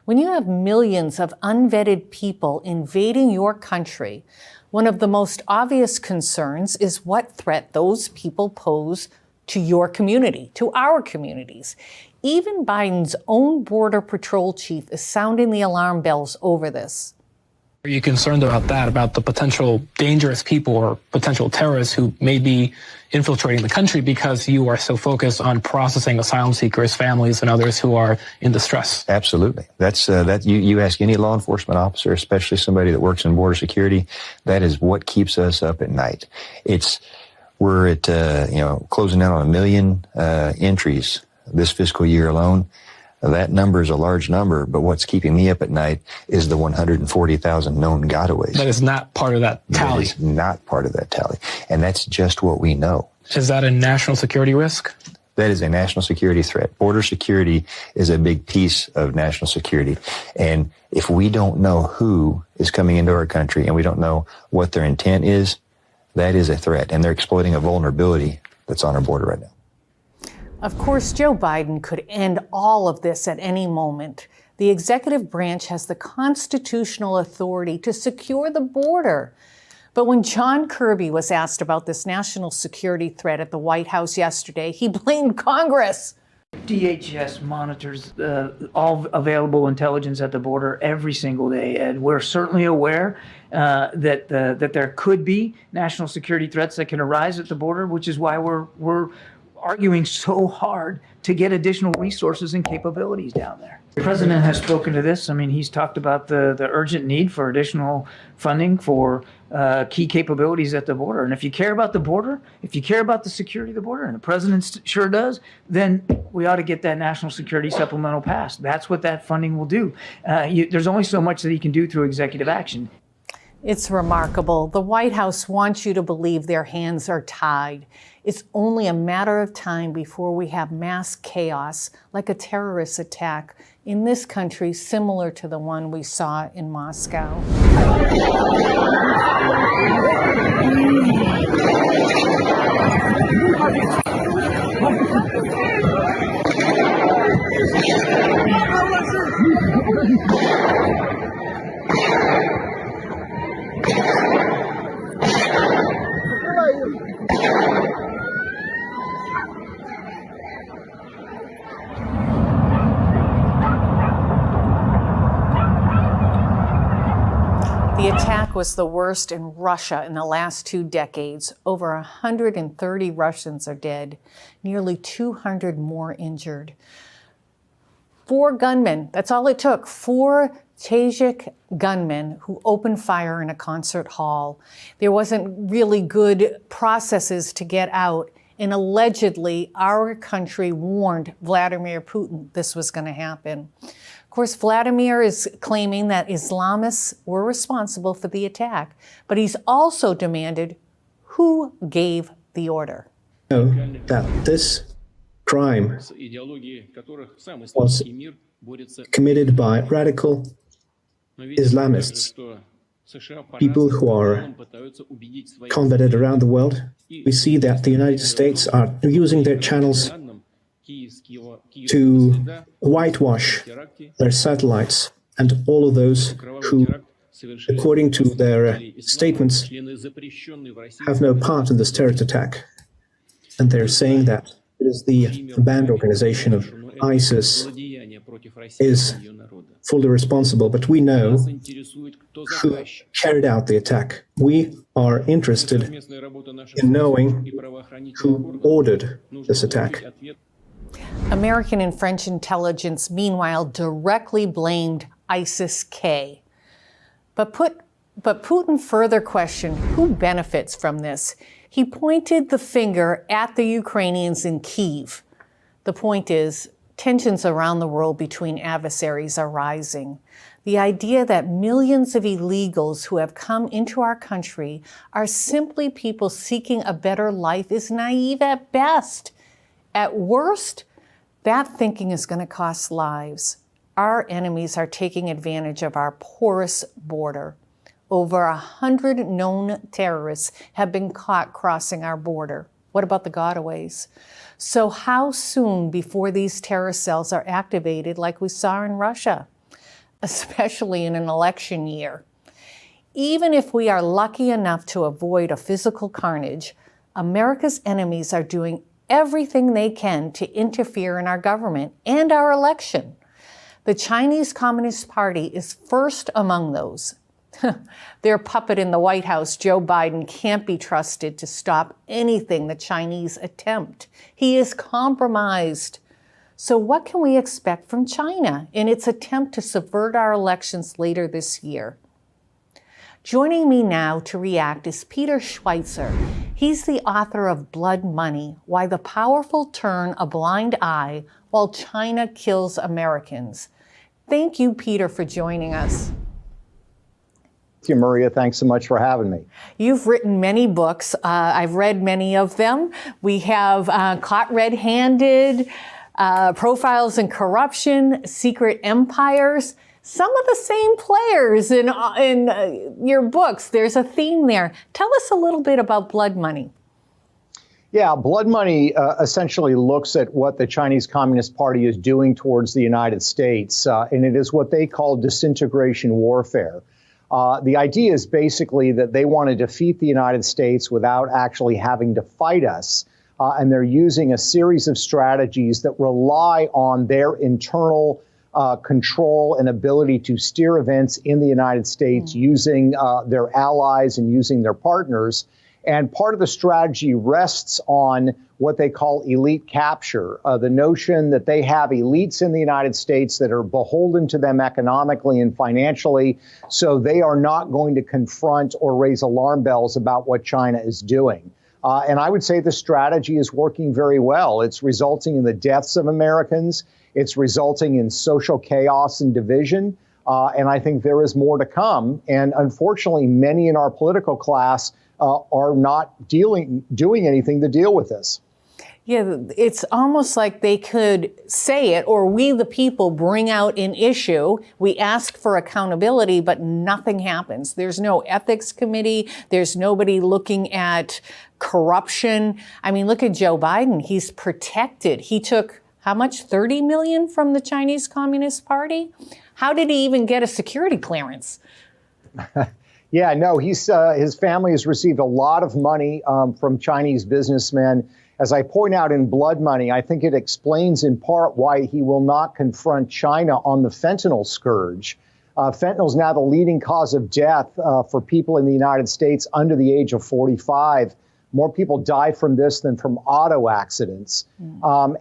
When you have millions of unvetted people invading your country, one of the most obvious concerns is what threat those people pose to your community, to our communities. Even Biden's own Border Patrol chief is sounding the alarm bells over this. Are you concerned about that, about the potential dangerous people or potential terrorists who may be infiltrating the country because you are so focused on processing asylum seekers, families, and others who are in distress? Absolutely. That's you ask any law enforcement officer, especially somebody that works in border security, that is what keeps us up at night. We're at closing out on 1 million entries this fiscal year alone. That number is a large number, but what's keeping me up at night is the 140,000 known gotaways. That is not part of that tally. That is not part of that tally. And that's just what we know. Is that a national security risk? That is a national security threat. Border security is a big piece of national security. And if we don't know who is coming into our country and we don't know what their intent is, that is a threat. And they're exploiting a vulnerability that's on our border right now. Of course, Joe Biden could end all of this at any moment. The executive branch has the constitutional authority to secure the border. But when John Kirby was asked about this national security threat at the White House yesterday, he blamed Congress. DHS monitors all available intelligence at the border every single day, and we're certainly aware that there could be national security threats that can arise at the border, which is why we're arguing so hard to get additional resources and capabilities down there. The president has spoken to this. I mean, he's talked about the urgent need for additional funding for key capabilities at the border. And if you care about the border, if you care about the security of the border, and the president sure does, then we ought to get that national security supplemental passed. That's what that funding will do. There's only so much that he can do through executive action. It's remarkable. The White House wants you to believe their hands are tied. It's only a matter of time before we have mass chaos, like a terrorist attack in this country, similar to the one we saw in Moscow. The attack was the worst in Russia in the last 2 decades. Over 130 Russians are dead, nearly 200 more injured. 4 gunmen, that's all it took, 4 Tajik gunmen who opened fire in a concert hall. There wasn't really good processes to get out, and allegedly our country warned Vladimir Putin this was going to happen. Of course, Vladimir is claiming that Islamists were responsible for the attack, but he's also demanded who gave the order. That this crime was committed by radical Islamists, people who are combated around the world. We see that the United States are using their channels to whitewash their satellites and all of those who, according to their statements, have no part in this terrorist attack. And they're saying that it is the banned organization of ISIS is fully responsible, but we know who carried out the attack. We are interested in knowing who ordered this attack. American and French intelligence, meanwhile, directly blamed ISIS-K. But Putin further questioned who benefits from this. He pointed the finger at the Ukrainians in Kyiv. The point is, tensions around the world between adversaries are rising. The idea that millions of illegals who have come into our country are simply people seeking a better life is naive at best. At worst, that thinking is going to cost lives. Our enemies are taking advantage of our porous border. Over 100 known terrorists have been caught crossing our border. What about the gotaways? So how soon before these terrorist cells are activated like we saw in Russia, especially in an election year? Even if we are lucky enough to avoid a physical carnage, America's enemies are doing everything they can to interfere in our government and our election. The Chinese Communist Party is first among those. Their puppet in the White House, Joe Biden, can't be trusted to stop anything the Chinese attempt. He is compromised. So what can we expect from China in its attempt to subvert our elections later this year? Joining me now to react is Peter Schweitzer. He's the author of Blood Money: Why the Powerful Turn a Blind Eye While China Kills Americans. Thank you, Peter, for joining us. Thank you, Maria. Thanks so much for having me. You've written many books. I've read many of them. We have Caught Red-Handed, Profiles in Corruption, Secret Empires. Some of the same players in your books. There's a theme there. Tell us a little bit about Blood Money. Yeah, Blood Money essentially looks at what the Chinese Communist Party is doing towards the United States, and it is what they call disintegration warfare. The idea is basically that they want to defeat the United States without actually having to fight us. And they're using a series of strategies that rely on their internal control and ability to steer events in the United States using their allies and using their partners. And part of the strategy rests on what they call elite capture, the notion that they have elites in the United States that are beholden to them economically and financially, so they are not going to confront or raise alarm bells about what China is doing. And I would say the strategy is working very well. It's resulting in the deaths of Americans. It's resulting in social chaos and division. And I think there is more to come. And unfortunately, many in our political class are not doing anything to deal with this. Yeah, it's almost like they could say it, or we the people bring out an issue. We ask for accountability, but nothing happens. There's no ethics committee. There's nobody looking at corruption. I mean, look at Joe Biden. He's protected. He took, how much, 30 million from the Chinese Communist Party? How did he even get a security clearance? Yeah, no, his family has received a lot of money from Chinese businessmen. As I point out in Blood Money, I think it explains in part why he will not confront China on the fentanyl scourge. Fentanyl is now the leading cause of death for people in the United States under the age of 45. More people die from this than from auto accidents.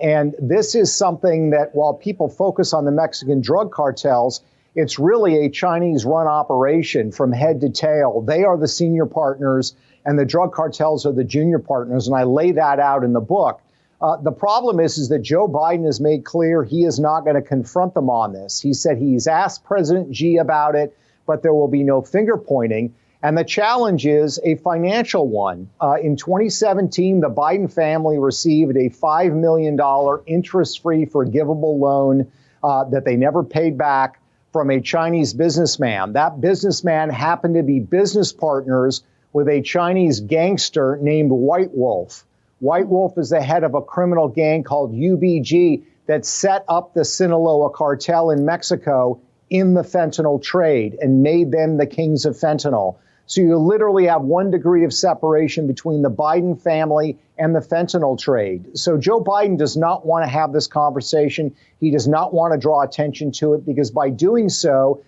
And this is something that, while people focus on the Mexican drug cartels, it's really a Chinese-run operation from head to tail. They are the senior partners, and the drug cartels are the junior partners, and I lay that out in the book. The problem is that Joe Biden has made clear he is not going to confront them on this. He said he's asked President Xi about it, but there will be no finger pointing. And the challenge is a financial one. In 2017, the Biden family received a $5 million interest-free forgivable loan that they never paid back from a Chinese businessman. That businessman happened to be business partners with a Chinese gangster named White Wolf. White Wolf is the head of a criminal gang called UBG that set up the Sinaloa cartel in Mexico in the fentanyl trade and made them the kings of fentanyl. So you literally have 1 degree of separation between the Biden family and the fentanyl trade. So Joe Biden does not want to have this conversation. He does not want to draw attention to it, because by doing so,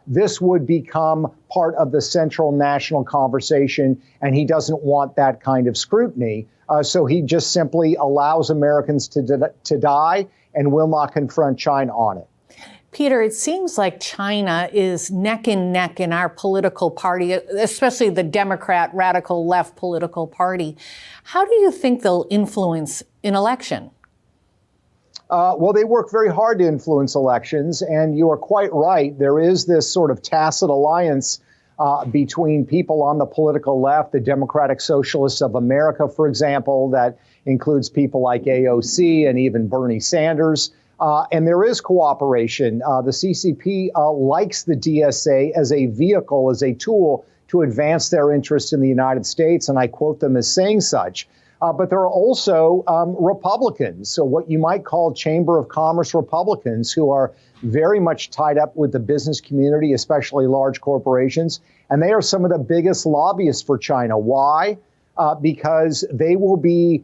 this would become part of the central national conversation, and he doesn't want that kind of scrutiny. So he just simply allows Americans to die and will not confront China on it. Peter, it seems like China is neck and neck in our political party, especially the Democrat radical left political party. How do you think they'll influence an election? Well, they work very hard to influence elections, and you are quite right. There is this sort of tacit alliance between people on the political left, the Democratic Socialists of America, for example, that includes people like AOC and even Bernie Sanders. And there is cooperation. The CCP likes the DSA as a vehicle, as a tool to advance their interest in the United States, and I quote them as saying such. But there are also Republicans, so what you might call Chamber of Commerce Republicans, who are very much tied up with the business community, especially large corporations, and they are some of the biggest lobbyists for China. Why? Because they will be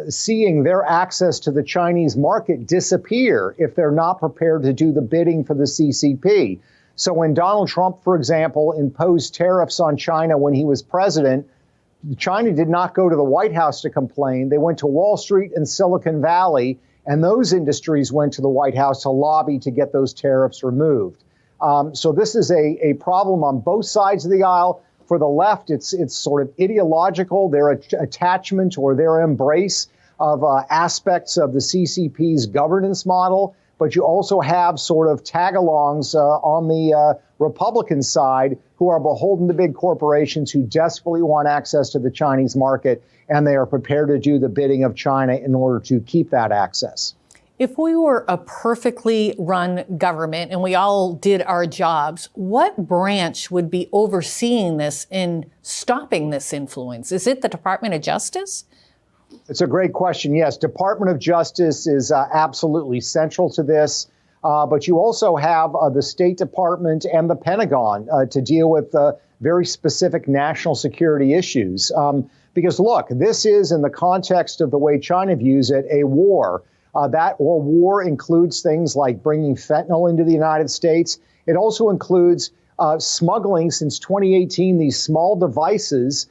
seeing their access to the Chinese market disappear if they're not prepared to do the bidding for the CCP. So when Donald Trump, for example, imposed tariffs on China when he was president, China did not go to the White House to complain. They went to Wall Street and Silicon Valley, and those industries went to the White House to lobby to get those tariffs removed. So this is a problem on both sides of the aisle. For the left, it's sort of ideological, their attachment or their embrace of aspects of the CCP's governance model. But you also have sort of tag-alongs on the Republican side who are beholden to big corporations who desperately want access to the Chinese market, and they are prepared to do the bidding of China in order to keep that access. If we were a perfectly run government and we all did our jobs, what branch would be overseeing this and stopping this influence? Is it the Department of Justice? It's a great question. Yes, Department of Justice is absolutely central to this. But you also have the State Department and the Pentagon to deal with very specific national security issues. Because, look, this is, in the context of the way China views it, a war. That war includes things like bringing fentanyl into the United States. It also includes smuggling, since 2018, these small devices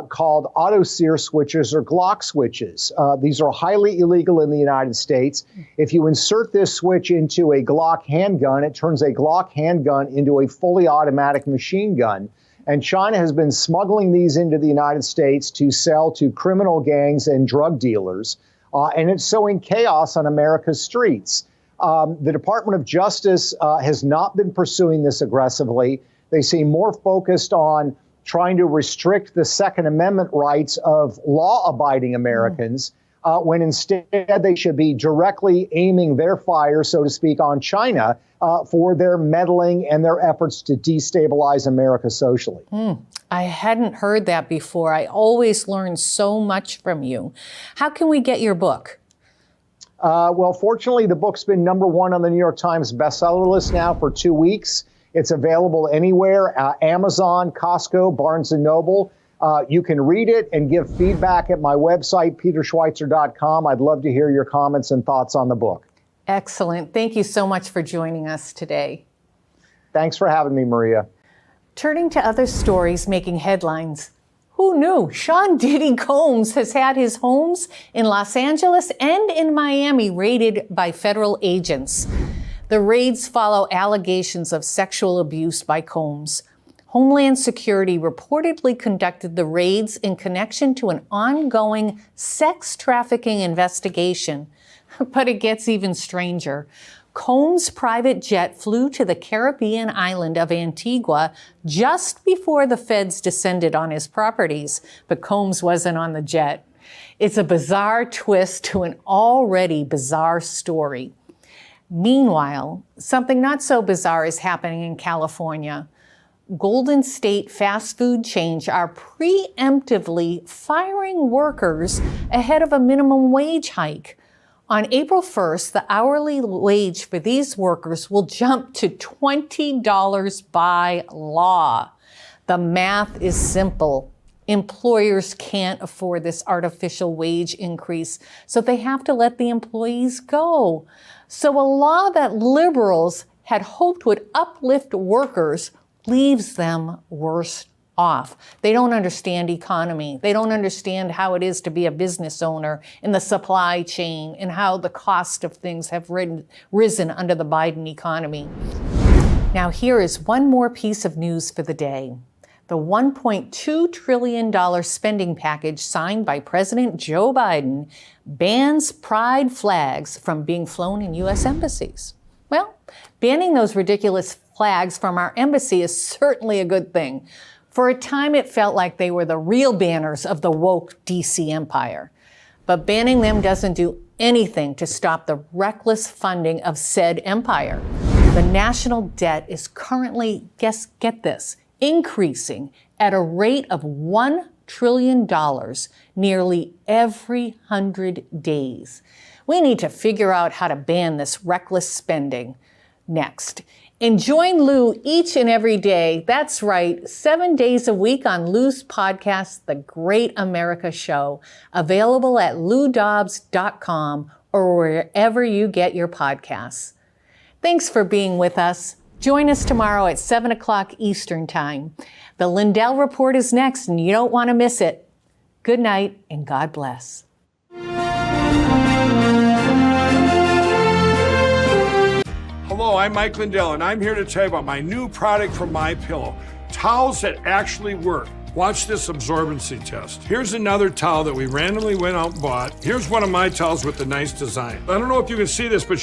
called auto-sear switches or Glock switches. These are highly illegal in the United States. If you insert this switch into a Glock handgun, it turns a Glock handgun into a fully automatic machine gun. And China has been smuggling these into the United States to sell to criminal gangs and drug dealers. And it's sowing chaos on America's streets. The Department of Justice has not been pursuing this aggressively. They seem more focused on trying to restrict the Second Amendment rights of law-abiding Americans, when instead they should be directly aiming their fire, so to speak, on China for their meddling and their efforts to destabilize America socially. I hadn't heard that before. I always learn so much from you. How can we get your book? Well, fortunately, the book's been #1 on the New York Times bestseller list now for 2 weeks. It's available anywhere, Amazon, Costco, Barnes & Noble. You can read it and give feedback at my website, peterschweitzer.com. I'd love to hear your comments and thoughts on the book. Excellent. Thank you so much for joining us today. Thanks for having me, Maria. Turning to other stories making headlines. Who knew? Sean Diddy Combs has had his homes in Los Angeles and in Miami raided by federal agents. The raids follow allegations of sexual abuse by Combs. Homeland Security reportedly conducted the raids in connection to an ongoing sex trafficking investigation. But it gets even stranger. Combs' private jet flew to the Caribbean island of Antigua just before the feds descended on his properties, but Combs wasn't on the jet. It's a bizarre twist to an already bizarre story. Meanwhile, something not so bizarre is happening in California. Golden State fast food chains are preemptively firing workers ahead of a minimum wage hike. On April 1st, the hourly wage for these workers will jump to $20 by law. The math is simple. Employers can't afford this artificial wage increase, so they have to let the employees go. So a law that liberals had hoped would uplift workers leaves them worse off. They don't understand economy. They don't understand how it is to be a business owner in the supply chain and how the cost of things have risen under the Biden economy. Now here is one more piece of news for the day. The $1.2 trillion spending package signed by President Joe Biden bans pride flags from being flown in U.S. embassies. Well, banning those ridiculous flags from our embassy is certainly a good thing. For a time, it felt like they were the real banners of the woke D.C. empire. But banning them doesn't do anything to stop the reckless funding of said empire. The national debt is currently, get this, increasing at a rate of $1 trillion nearly every 100 days. We need to figure out how to ban this reckless spending. Next. And join Lou each and every day. That's right, 7 days a week on Lou's podcast, The Great America Show, available at loudobbs.com or wherever you get your podcasts. Thanks for being with us. Join us tomorrow at 7 o'clock Eastern Time. The Lindell Report is next, and you don't want to miss it. Good night, and God bless. Hello, I'm Mike Lindell, and I'm here to tell you about my new product from MyPillow, towels that actually work. Watch this absorbency test. Here's another towel that we randomly went out and bought. Here's one of my towels with the nice design. I don't know if you can see this, but